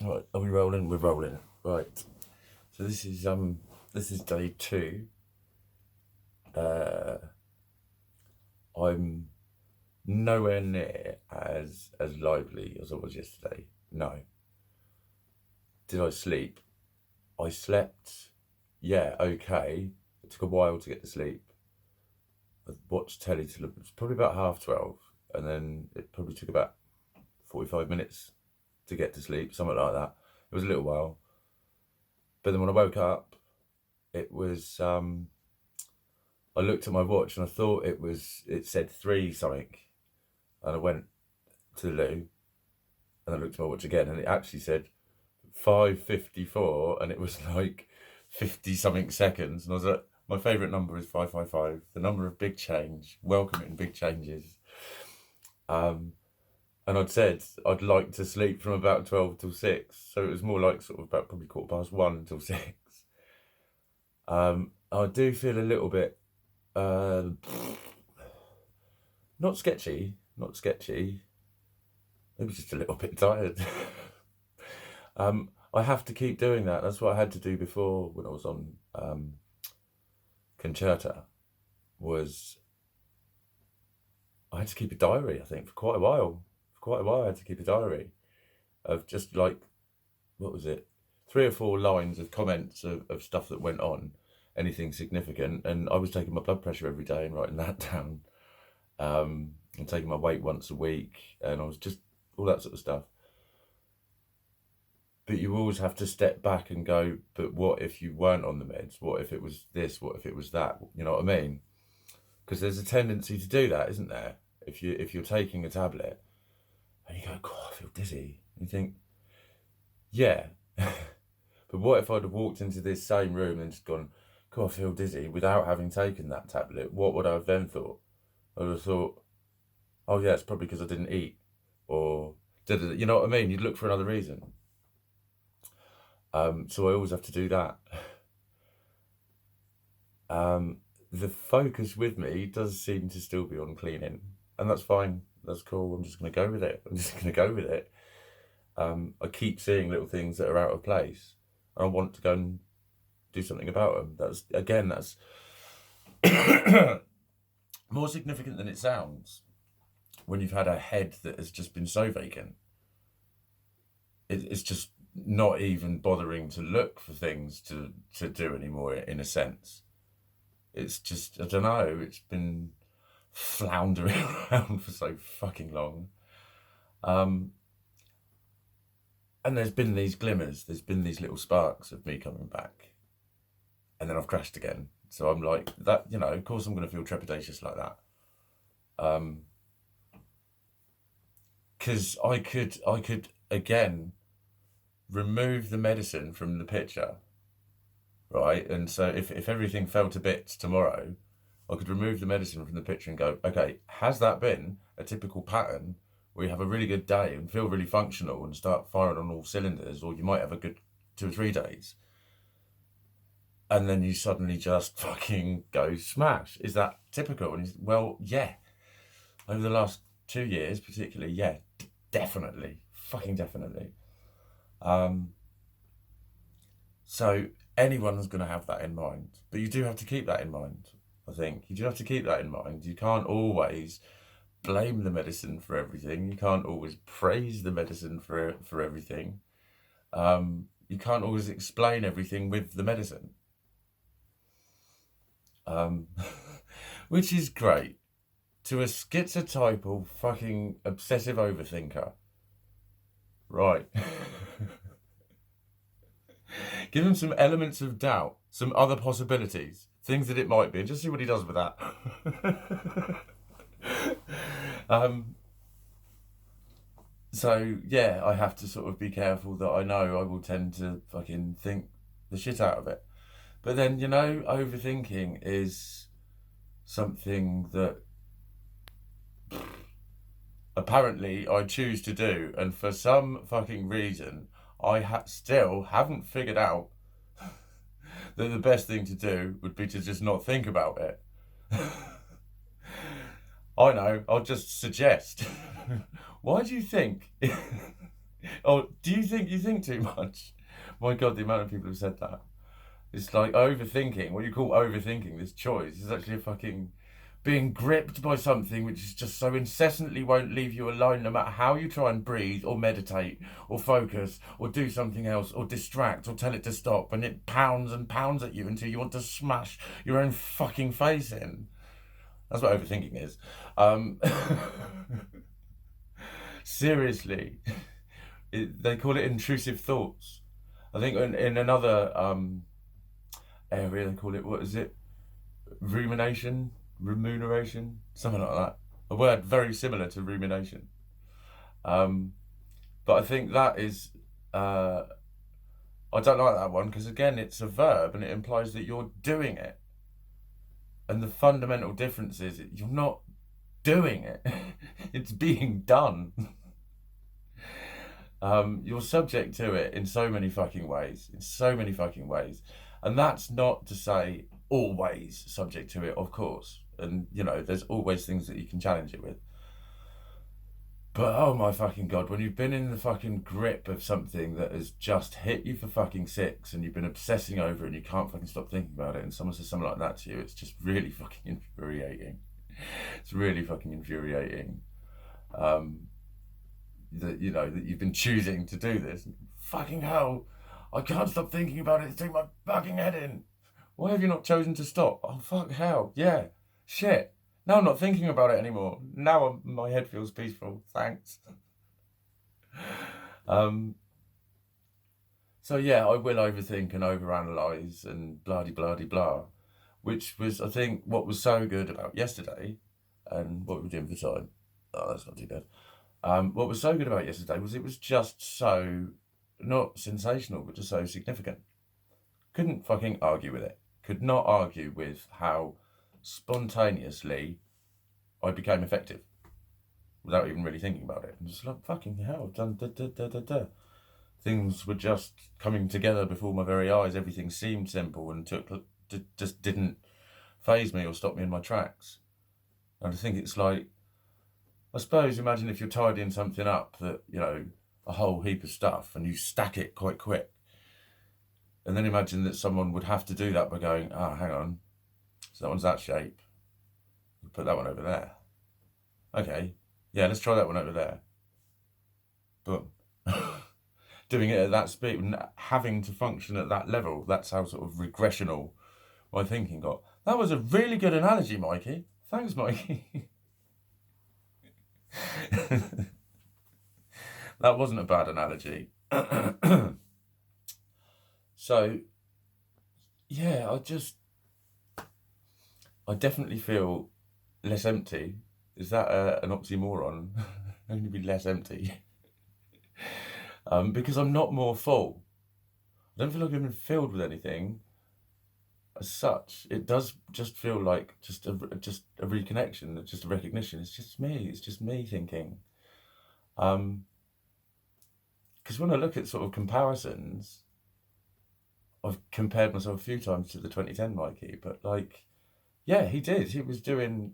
Right, are we rolling? We're rolling. Right. So this is day 2. I'm nowhere near as lively as I was yesterday. No. Did I sleep? I slept, yeah, okay. It took a while to get to sleep. I watched telly till it was probably about 12:30, and then it probably took about 45 minutes to get to sleep, something like that. It was a little while. But then when I woke up, it was I looked at my watch and I thought it said 3 something, and I went to the loo and I looked at my watch again and it actually said 5:54, and it was like 50 something seconds, and I was like, my favourite number is 555, the number of big change, welcoming big changes. And I'd said I'd like to sleep from about 12 till 6, so it was more like sort of about probably 1:15 till 6. I do feel a little bit not sketchy, maybe just a little bit tired. I have to keep doing that. That's what I had to do before when I was on Concerta, was I had to keep a diary, I think, for quite a while. I had to keep a diary of just like, what was it, 3 or 4 lines of comments of stuff that went on, anything significant, and I was taking my blood pressure every day and writing that down, and taking my weight once a week, and I was just all that sort of stuff. But you always have to step back and go, but what if you weren't on the meds? What if it was this? What if it was that? You know what I mean? Because there's a tendency to do that, isn't there? If you're taking a tablet and you go, God, I feel dizzy, and you think, yeah, but what if I'd have walked into this same room and just gone, God, I feel dizzy, without having taken that tablet? What would I have then thought? I would have thought, oh yeah, it's probably because I didn't eat, or you know what I mean? You'd look for another reason. So I always have to do that. The focus with me does seem to still be on cleaning, and that's fine. That's cool. I'm just going to go with it. I keep seeing little things that are out of place, and I want to go and do something about them. That's more significant than it sounds when you've had a head that has just been so vacant. It's just not even bothering to look for things to do anymore, in a sense. It's just, I don't know, it's been floundering around for so fucking long. And there's been these glimmers, there's been these little sparks of me coming back, and then I've crashed again. So I'm like, that, you know, of course I'm going to feel trepidatious like that. Because I could again remove the medicine from the picture, right? And so if everything fell to bits tomorrow, I could remove the medicine from the picture and go, okay, has that been a typical pattern where you have a really good day and feel really functional and start firing on all cylinders, or you might have a good 2 or 3 days, and then you suddenly just fucking go smash? Is that typical? And well, yeah. Over the last 2 years, particularly, yeah, definitely, fucking definitely. So anyone's going to have that in mind, but you do have to keep that in mind. I think you do have to keep that in mind. You can't always blame the medicine for everything. You can't always praise the medicine for everything. You can't always explain everything with the medicine, which is great to a schizotypal fucking obsessive overthinker, right? Give him some elements of doubt, some other possibilities, things that it might be, and just see what he does with that. So yeah, I have to sort of be careful that I know I will tend to fucking think the shit out of it. But then, you know, overthinking is something that apparently I choose to do, and for some fucking reason I still haven't figured out that the best thing to do would be to just not think about it. I know, I'll just suggest. Why do you think Oh, do you think too much? My God, the amount of people who said that. It's like overthinking. What you call overthinking, this choice, is actually a fucking being gripped by something which is just so incessantly won't leave you alone, no matter how you try and breathe or meditate or focus or do something else or distract or tell it to stop, and it pounds and pounds at you until you want to smash your own fucking face in. That's what overthinking is. Um, seriously, they call it intrusive thoughts. I think in another area they call it, what is it? Rumination, remuneration, something like that. A word very similar to rumination. Um, but I think that is, I don't like that one because again, it's a verb and it implies that you're doing it. And the fundamental difference is you're not doing it, it's being done. You're subject to it in so many fucking ways, in so many fucking ways. And that's not to say always subject to it, of course. And, you know, there's always things that you can challenge it with. But oh my fucking God, when you've been in the fucking grip of something that has just hit you for fucking six and you've been obsessing over it and you can't fucking stop thinking about it and someone says something like that to you, it's just really fucking infuriating. It's really fucking infuriating. That, you know, that you've been choosing to do this. Fucking hell, I can't stop thinking about it, it's doing my fucking head in. Why have you not chosen to stop? Oh fuck hell, yeah, shit. Now I'm not thinking about it anymore. Now my head feels peaceful, thanks. um, so yeah, I will overthink and overanalyze and blah de blah de blah, which was, I think, what was so good about yesterday and what we're doing for the time. Oh, that's not too bad. What was so good about yesterday was it was just so, not sensational, but just so significant. Couldn't fucking argue with it. Could not argue with how spontaneously I became effective without even really thinking about it. And just like, fucking hell, done da da da da da. Things were just coming together before my very eyes. Everything seemed simple and just didn't faze me or stop me in my tracks. And I think it's like, I suppose, imagine if you're tidying something up that, you know, a whole heap of stuff and you stack it quite quick. And then imagine that someone would have to do that by going, hang on, so that one's that shape. We'll put that one over there. Okay, yeah, let's try that one over there. Boom. Doing it at that speed and having to function at that level, that's how sort of regressional my thinking got. That was a really good analogy, Mikey. Thanks, Mikey. That wasn't a bad analogy. So, yeah, I definitely feel less empty. Is that an oxymoron? I'm going to be less empty. Because I'm not more full. I don't feel like I've been filled with anything as such. It does just feel like just a reconnection, just a recognition. It's just me. It's just me thinking. Because when I look at sort of comparisons, I've compared myself a few times to the 2010 Mikey, but like, yeah, he did. He was doing,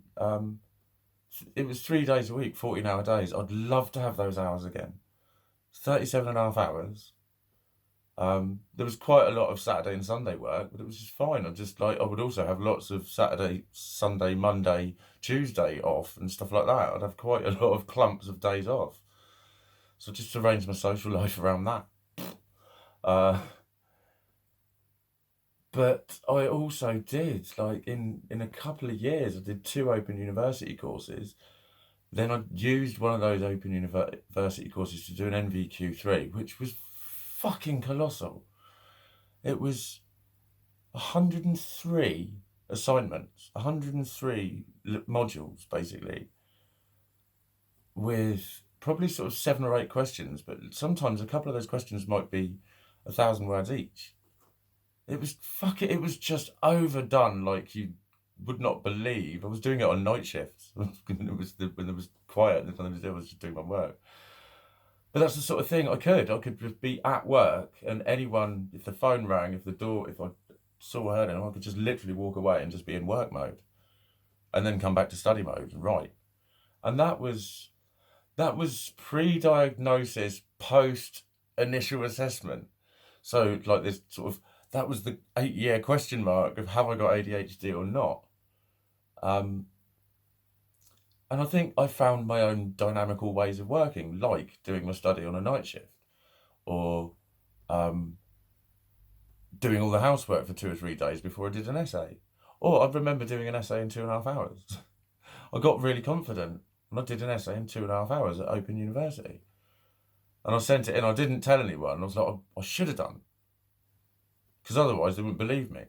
it was 3 days a week, 14-hour days. I'd love to have those hours again. 37 and a half hours. There was quite a lot of Saturday and Sunday work, but it was just fine. I would also have lots of Saturday, Sunday, Monday, Tuesday off and stuff like that. I'd have quite a lot of clumps of days off. So just arrange my social life around that. Uh, but I also did, like, in a couple of years, I did 2 open university courses. Then I used one of those open university courses to do an NVQ3, which was fucking colossal. It was 103 assignments, 103 modules, basically, with probably sort of 7 or 8 questions, but sometimes a couple of those questions might be 1,000 words each. It was just overdone like you would not believe. I was doing it on night shifts. When it was quiet and nothing to do, I was just doing my work. But that's the sort of thing I could just be at work and anyone, if the phone rang, if I saw her, then I could just literally walk away and just be in work mode and then come back to study mode and write. And that was That was pre-diagnosis, post-initial assessment. So like this sort of, that was the 8-year question mark of have I got ADHD or not? Um, and I think I found my own dynamical ways of working, like doing my study on a night shift, or um, doing all the housework for 2 or 3 days before I did an essay. Or I remember doing an essay in 2.5 hours. I got really confident and I did an essay in 2.5 hours at Open University. And I sent it in. I didn't tell anyone. I was like, I should have done. Because otherwise they wouldn't believe me.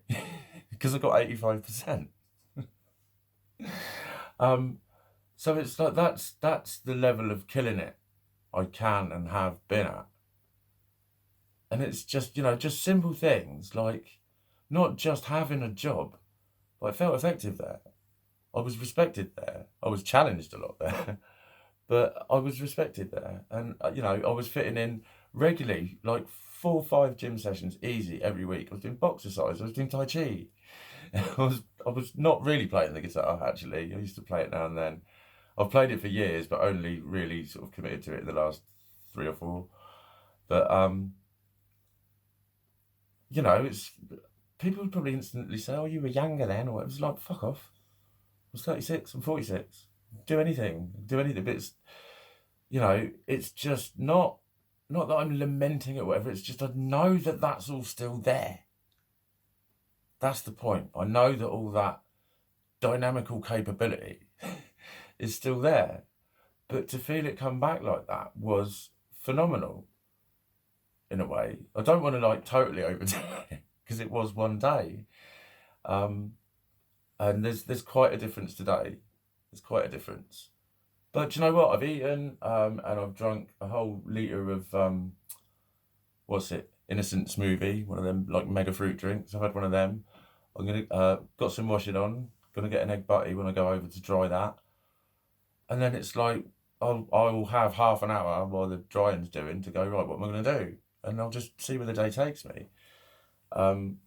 Because I got 85%. So it's like that's the level of killing it I can and have been at. And it's just, just simple things like not just having a job, but I felt effective there. I was respected there. I was challenged a lot there, but I was respected there. And, I was fitting in regularly, like 4 or 5 gym sessions easy every week. I was doing boxercise, I was doing Tai Chi. I was not really playing the guitar, actually. I used to play it now and then. I've played it for years, but only really sort of committed to it in the last 3 or 4. But, it's people would probably instantly say, "Oh, you were younger then," or it was like, "Fuck off." I was 36. I'm 46. Do anything. But it's it's just not that I'm lamenting it or whatever. It's just I know that that's all still there. That's the point. I know that all that dynamical capability is still there, but to feel it come back like that was phenomenal. In a way, I don't want to like totally overdo it because it was one day, and there's quite a difference today. There's quite a difference. But do you know what? I've eaten and I've drunk a whole litre of what's it? Innocent smoothie, one of them like mega fruit drinks. I've had one of them. I'm gonna got some washing on. Gonna get an egg butty when I go over to dry that, and then it's like I will have half an hour while the drying's doing to go right. What am I gonna do? And I'll just see where the day takes me. Um,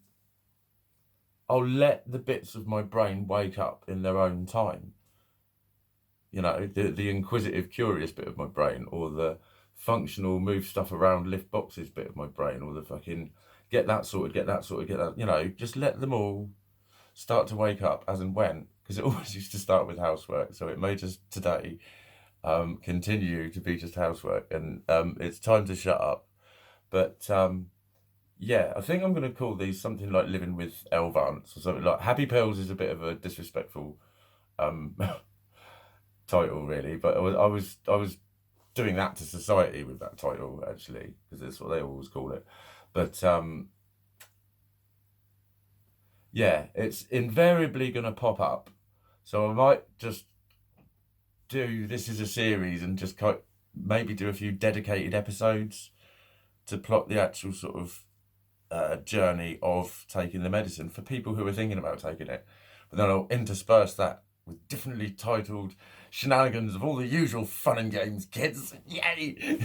I'll let the bits of my brain wake up in their own time. The inquisitive, curious bit of my brain, or the functional, move stuff around, lift boxes bit of my brain, or the fucking get that sorted, get that. Just let them all start to wake up as and when, because it always used to start with housework. So it may just today continue to be just housework, and it's time to shut up. But yeah, I think I'm going to call these something like living with Elvanse or something like Happy Pills is a bit of a disrespectful title, really. But I was doing that to society with that title, actually, because that's what they always call it. But yeah, it's invariably going to pop up. So I might just do this as a series and just maybe do a few dedicated episodes to plot the actual sort of journey of taking the medicine for people who are thinking about taking it. But then I'll intersperse that with differently titled shenanigans of all the usual fun and games, kids. Yay!